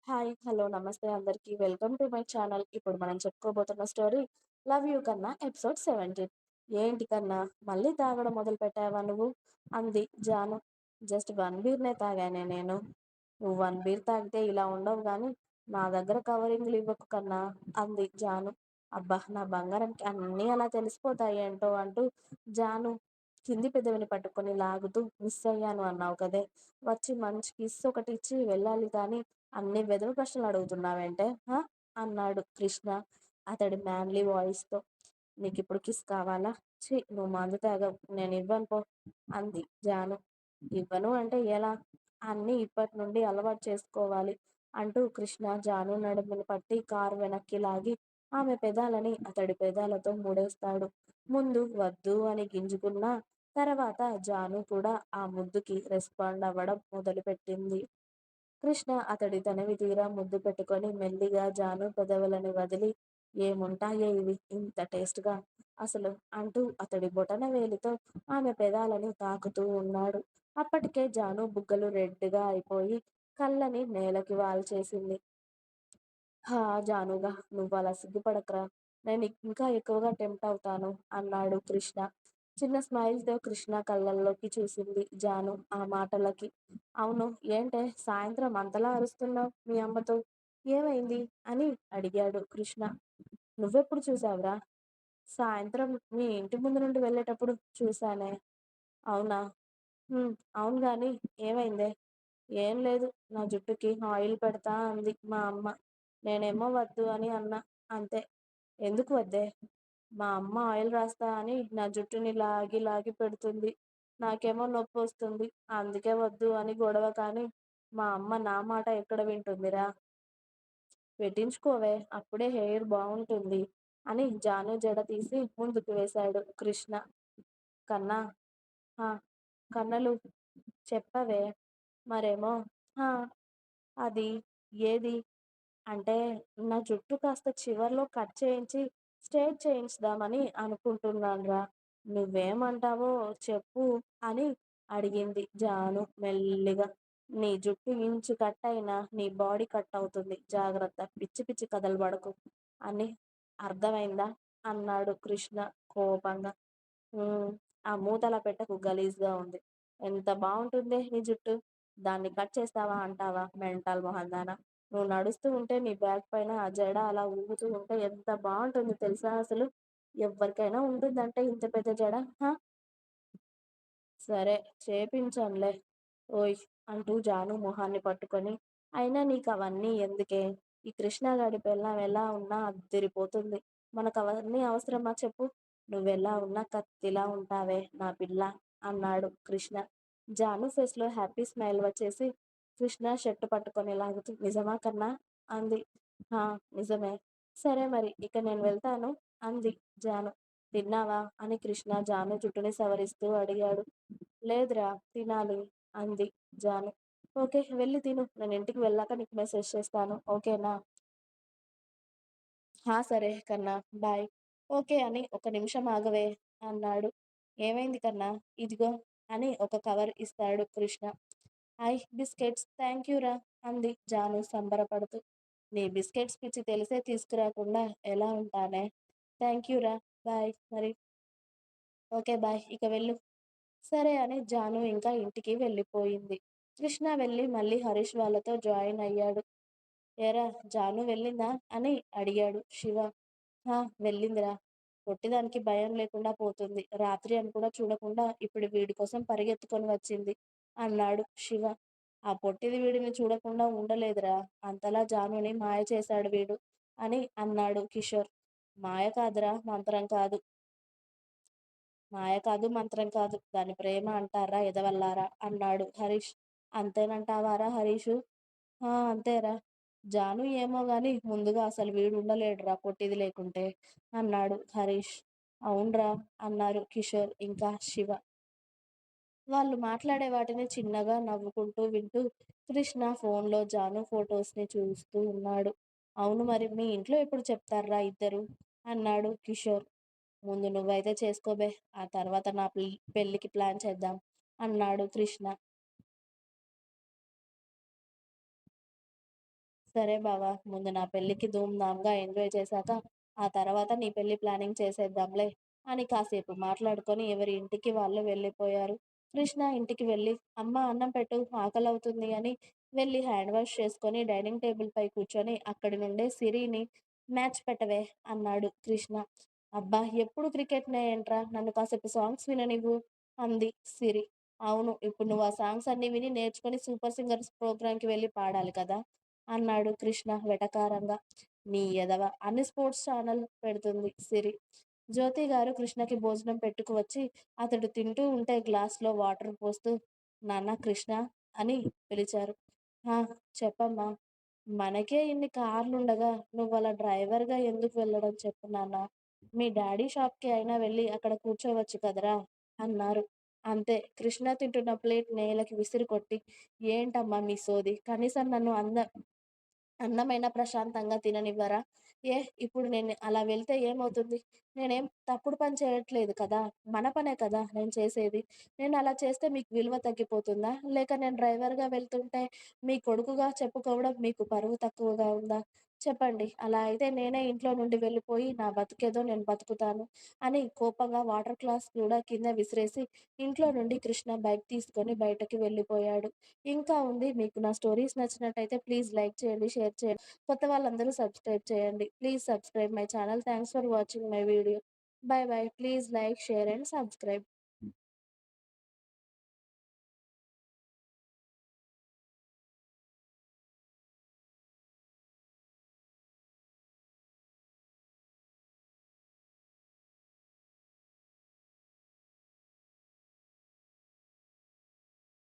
Hi! Hello! నమస్తే అందరికీ. Welcome to my channel. ఇప్పుడు మనం చెప్పుకోబోతున్న స్టోరీ 'లవ్ యూ కన్నా' ఎపిసోడ్ 17. ఏంటి కన్నా మళ్ళీ తాగడం మొదలుపెట్టావా నువ్వు? అంది జాను. జస్ట్ 1 బీర్‌నే తాగానే నేను. నువ్వు 1 బీర్ తాగితే ఇలా ఉండవు గానీ, నా దగ్గర కవరింగ్‌లు ఇవ్వకు కన్నా అంది జాను. అబ్బా! నా బంగారానికి అన్నీ అలా తెలిసిపోతాయేంటో అంటూ జాను కింది పెదవిని పట్టుకొని లాగుతూ మిస్ అయ్యాను అన్నావు కదే! వచ్చి మంచి కిస్ ఒకటిచ్చి వెళ్ళాలి కానీ అన్ని వెధవ ప్రశ్నలు అడుగుతున్నావేంటే? ఆ? అన్నాడు కృష్ణ అతడి మ్యాన్లీ వాయిస్‌తో. నీకిప్పుడు కిస్ కావాలా? ఛీ! నువ్వు మందు తాగవు. నేనివ్వను పో అంది జాను. ఇవ్వను అంటే ఎలా? అన్నీ ఇప్పటి నుండి అలవాటు చేసుకోవాలి అంటూ కృష్ణ జాను నడుముని పట్టి కారు వెనక్కి లాగి ఆమె పెదాలని అతడి పెదాలతో ముడేస్తాడు. ముందు వద్దు అని గింజుకున్నా తర్వాత జాను కూడా ఆ ముద్దుకి రెస్పాండ్ అవ్వడం మొదలుపెట్టింది. కృష్ణ అతడి తనివి తీరా ముద్దు పెట్టుకొని మెల్లిగా జాను పెదవులని వదిలి ఏముంటాయే ఇవి ఇంత టేస్ట్‌గా అసలు అంటూ అతడి బొటనవేలితో ఆమె పెదాలని తాకుతూ ఉన్నాడు. అప్పటికే జాను బుగ్గలు రెడ్‌గా అయిపోయి కళ్ళని నేలకి వాల్చేసింది. హా! జానుగా నువ్వలా సిగ్గుపడకురా! నేను ఇంకా ఎక్కువగా టెంప్ట్ అవుతాను అన్నాడు కృష్ణ. చిన్న స్మైల్‌తో కృష్ణ కళ్ళల్లోకి చూసింది జాను ఆ మాటలకి. అవును ఏంటే సాయంత్రం అంతలా అరుస్తున్నావు మీ అమ్మతో? ఏమైంది? అని అడిగాడు కృష్ణ. నువ్వెప్పుడు చూసావురా? సాయంత్రం మీ ఇంటి ముందు నుండి వెళ్ళేటప్పుడు చూశానే. అవునా? అవును గాని ఏమైందే? ఏం లేదు. నా జుట్టుకి ఆయిల్ పెడతా అంది మా అమ్మ. నేనేమో వద్దు అని అన్నా. అంతే. ఎందుకు వద్దే? మా అమ్మ ఆయిల్ రాస్తా అని నా జుట్టుని లాగి లాగి పెడుతుంది. నాకేమో నొప్పొస్తుంది. అందుకే వద్దు అని గొడవ కానీ, మా అమ్మ నా మాట ఎక్కడ వింటుందిరా? పెట్టించుకోవే అప్పుడే హెయిర్ బావుంటుంది అని జాను జడ తీసి ముందుకు వేశాడు కృష్ణ. కన్నా ఆ! కన్నలు చెప్పవే. మరేమో ఆ! అది ఏది? అంటే నా జుట్టు కాస్త చివర్లో కట్ చేయించి స్ట్రెయిట్ చేయించుదామని అనుకుంటున్నానురా. నువ్వేమంటావో చెప్పు అని అడిగింది జాను మెల్లిగా. నీ జుట్టు ఇంచు కట్ అయినా నీ బాడీ కట్ అవుతుంది. జాగ్రత్త. పిచ్చి పిచ్చి కథలు పడకు అని అర్థమైందా? అన్నాడు కృష్ణ కోపంగా. హ్మ్. ఆ మూతలా పెట్టకు గలీజ్‌గా ఉంది. ఎంత బావుంటుందే నీ జుట్టు. దాన్ని కట్ చేస్తావా అంటావా మెంటల్ మొహందాన. నువ్వు నడుస్తూ ఉంటే నీ బ్యాక్ పైన ఆ జడ అలా ఊగుతూ ఉంటే ఎంత బావుంటుందో తెలుసా అసలు? ఎవ్వరికైనా ఉంటుందంటే ఇంత పెద్ద జడ. ఆ! సరే చేపించనులే. ఓయ్! అంటూ జాను మొహాన్ని పట్టుకొని, అయినా నీకవన్నీ ఎందుకే? ఈ కృష్ణగాడి పెళ్ళాం ఎలా ఉన్నా అద్దిరిపోతుంది. మనకవన్నీ అవసరమా చెప్పు? నువ్వెలా ఉన్నా కత్తిలా ఉంటావే నా పిల్ల అన్నాడు కృష్ణ. జాను ఫేస్‌లో హ్యాపీ స్మైల్ వచ్చేసి, కృష్ణ షర్ట్ పట్టుకొని లాగుతూ నిజమా కన్నా? అంది. ఆ! నిజమే. సరే మరి ఇక నేను వెళ్తాను అంది జాను. తిన్నావా? అని కృష్ణ జాను జుట్టుని సవరిస్తూ అడిగాడు. లేదురా తినాలి అంది జాను. ఓకే. వెళ్లి తిను. నేను ఇంటికి వెళ్ళాక నీకు మెసేజ్ చేస్తాను. ఓకేనా? సరే కన్నా. బాయ్. ఓకే అని ఒక నిమిషం ఆగవే అన్నాడు. ఏమైంది కన్నా? ఇదిగో అని ఒక కవర్ ఇస్తాడు కృష్ణ. బిస్కెట్స్ థ్యాంక్ యూ రా అంది జాను సంబరపడుతూ. నీ బిస్కెట్స్ పిచ్చి తెలిసే తీసుకురాకుండా ఎలా ఉంటానే? థ్యాంక్ యూ రా. బాయ్. మరి ఓకే. బాయ్. ఇక వెళ్ళు. సరే అని జాను ఇంకా ఇంటికి వెళ్ళిపోయింది. కృష్ణ వెళ్ళి మళ్ళీ హరీష్ వాళ్ళతో జాయిన్ అయ్యాడు. ఏరా జాను వెళ్ళిందా? అని అడిగాడు శివ. ఆ! వెళ్ళిందిరా. పొట్టిదానికి భయం లేకుండా పోతుంది. రాత్రి అని కూడా చూడకుండా ఇప్పుడు వీడి కోసం పరిగెత్తుకొని వచ్చింది అన్నాడు శివ. ఆ పొట్టిది వీడిని చూడకుండా ఉండలేదురా. అంతలా జానుని మాయ చేశాడు వీడు అని అన్నాడు కిషోర్. మాయ కాదురా మంత్రం కాదు. మాయ కాదు, మంత్రం కాదు. దాన్ని ప్రేమ అంటారా ఎదవల్లారా అన్నాడు హరీష్. అంతేనంటావారా హరీషు? అంతేరా. జాను ఏమో గాని ముందుగా అసలు వీడుండలేడురా పొట్టిది లేకుంటే అన్నాడు హరీష్. అవున్రా అన్నారు కిషోర్ ఇంకా శివ. వాళ్ళు మాట్లాడే వాటిని చిన్నగా నవ్వుకుంటూ వింటూ కృష్ణ ఫోన్లో జాను ఫొటోస్‌ని చూస్తూ ఉన్నాడు. అవును మరి మీ ఇంట్లో ఎప్పుడు చెప్తార్రా ఇద్దరు? అన్నాడు కిషోర్. ముందు నువ్వైతే చేసుకోబే. ఆ తర్వాత నా పెళ్ళికి ప్లాన్ చేద్దాం అన్నాడు కృష్ణ. సరే బావ, ముందు నా పెళ్ళికి ధూమ్‌ధామ్‌గా ఎంజాయ్ చేశాక, ఆ తర్వాత నీ పెళ్లి ప్లానింగ్ చేసేద్దాంలే అని కాసేపు మాట్లాడుకొని ఎవరి ఇంటికి వాళ్ళు వెళ్ళిపోయారు. కృష్ణ ఇంటికి వెళ్ళి, అమ్మ అన్నం పెట్టు ఆకలవుతుంది అని వెళ్ళి హ్యాండ్ వాష్ చేసుకొని డైనింగ్ టేబుల్‌పై కూర్చొని అక్కడి నుండే సిరిని మ్యాచ్ పెట్టవే అన్నాడు కృష్ణ. అబ్బా! ఎప్పుడు క్రికెట్‌నే ఏంట్రా నన్ను కాసేపు సాంగ్స్ విననివ్వు అంది సిరి. అవును. ఇప్పుడు నువ్వు ఆ సాంగ్స్ అన్నీ విని నేర్చుకొని 'సూపర్ సింగర్స్' ప్రోగ్రామ్‌కి వెళ్లి పాడాలి కదా! అన్నాడు కృష్ణ వెటకారంగా. నీ ఎదవ అని స్పోర్ట్స్ ఛానల్ పెడుతుంది సిరి. జ్యోతి గారు కృష్ణకి భోజనం పెట్టుకు వచ్చి అతడు తింటూ ఉంటే గ్లాస్‌లో వాటర్ పోస్తూ నాన్న కృష్ణ అని పిలిచారు. ఆ! చెప్పమ్మా. మనకే ఇన్ని కార్లుండగా నువ్వలా డ్రైవర్‌గా ఎందుకు వెళ్ళడం చెప్పు నాన్న. మీ డ్యాడీ షాప్‌కి అయినా వెళ్ళి అక్కడ కూర్చోవచ్చు కదరా! అన్నారు. అంతే కృష్ణ తింటున్న ప్లేట్ నేలకి విసిరి కొట్టి, ఏంటమ్మా మీ సోది? కనీసం నన్ను అన్నమైనా ప్రశాంతంగా తిననివ్వరా? ఇప్పుడు నేను అలా వెళ్తే ఏమవుతుంది? నేనేం తప్పుడు పని చేయట్లేదు కదా! మన పనే కదా నేను చేసేది. నేను అలా చేస్తే మీకు విలువ తగ్గిపోతుందా? లేక నేను డ్రైవర్‌గా వెళ్తుంటే మీ కొడుకుగా చెప్పుకోవడం మీకు పరువు తక్కువగా ఉందా? చెప్పండి. అలా అయితే నేనే ఇంట్లో నుండి వెళ్ళిపోయి నా బతుకేదో నేను బతుకుతాను అని కోపంగా వాటర్ గ్లాస్ కూడా కింద విసిరేసి ఇంట్లో నుండి కృష్ణ బైక్ తీసుకొని బయటకి వెళ్ళిపోయాడు. ఇంకా ఉంది. మీకు నా స్టోరీస్ నచ్చినట్టయితే ప్లీజ్ లైక్ చేయండి, షేర్ చేయండి. కొత్త వాళ్ళందరూ సబ్స్క్రైబ్ చేయండి. Please subscribe my channel. Thanks for watching my video. By by. Please like, share and subscribe.